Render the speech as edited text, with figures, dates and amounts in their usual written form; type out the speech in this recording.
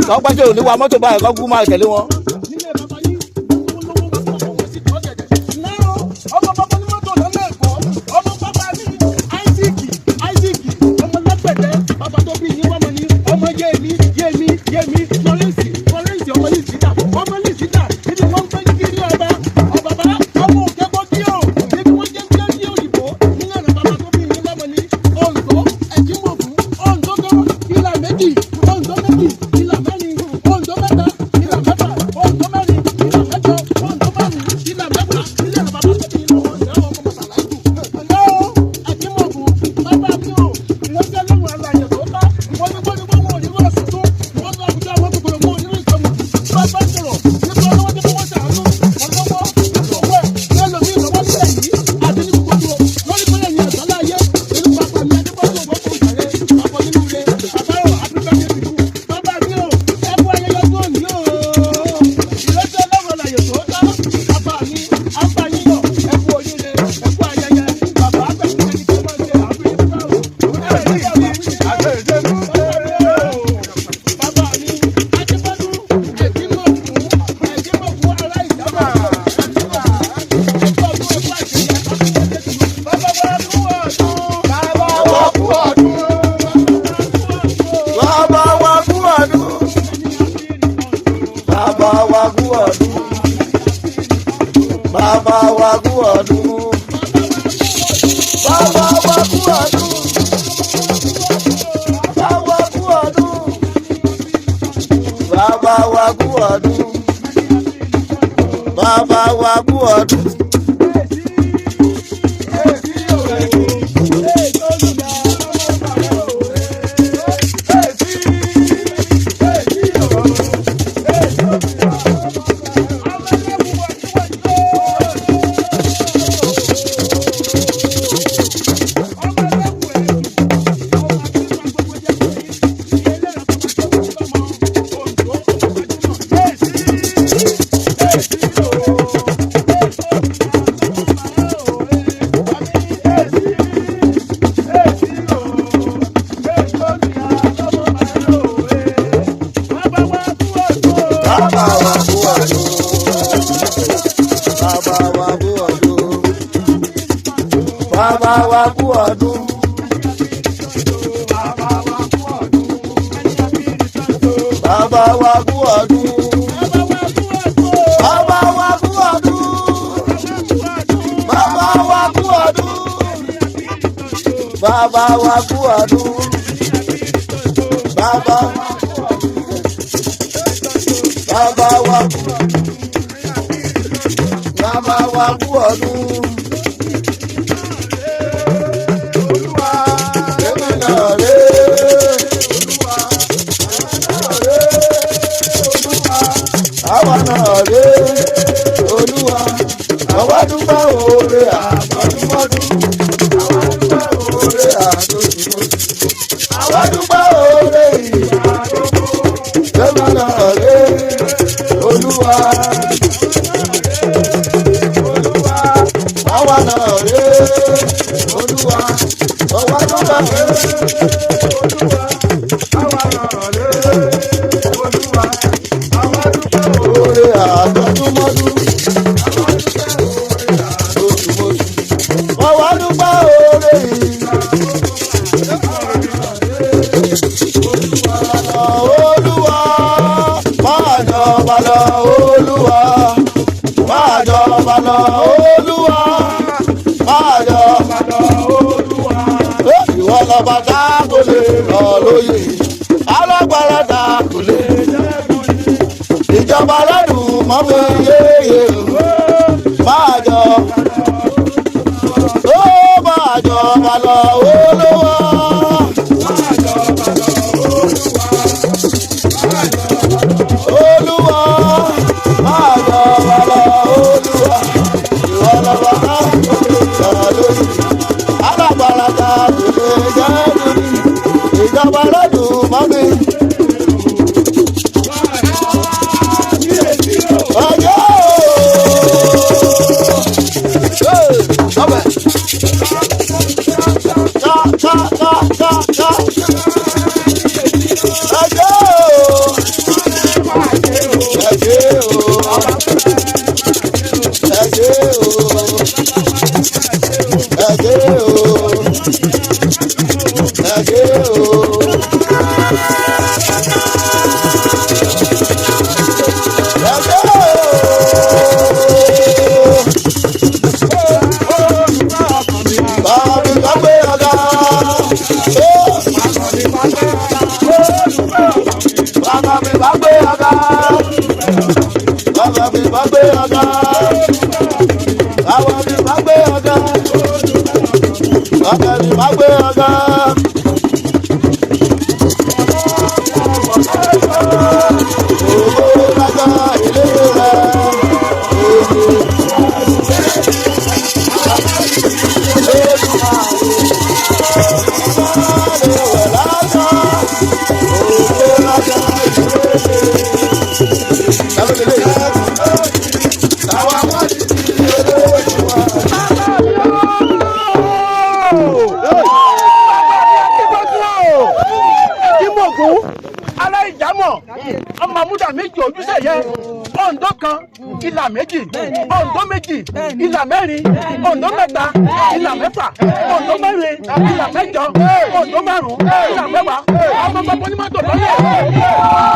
Kọ́ pàṣẹ òní wa mọ́tò báyìí kọ́ kú máa tẹ̀lé wọn. Bàbá wa kú ọdún. Bàbá wa kú ọdún. Olúwa èmi náà rè àwa náà rè Olúwa àwa dúpẹ́ oore àmọ́dúnmọ́dún. Àwa dúpẹ́ oore ìgbà gbogbo. Èmi náà rè Olúwa. Àwa náà rè Olúwa. Àwa dúpẹ́ Olúwa. Àwa náà rè Olúwa. Àwa dúpẹ́ oore àtọ́dúnmọ́dún. Àwa dúpẹ́ oore ìgbà. Olúwa máa jọba lọ Olúwa máa jọba lọ Olúwa máa jọba lọ Olúwa. Ìwọ lọba tá kò lè rọ̀ lóyè, alágbára tá kò lè dẹ́kun yìí. Ìjọba lẹ́dùn mọ́ mi yéye máa jọba lọ Olúwa. Olúwa máa jọba lọ Olúwa. Ìwọ lọba tá kò lè rọ̀ lóyè, alágbára tá kò lè dẹ́kun yìí. ìlà méjì, Oǹdó méjì, ìlà mẹ́rin, Oǹdó mẹ́ta, ìlà mẹ́fà, Oǹdó mẹ́rin, ìlà mẹ́jọ, Oǹdó márùn-ún, ìlà mẹ́wàá, ọmọ bàbá onímọ̀tò lọ́yẹ̀.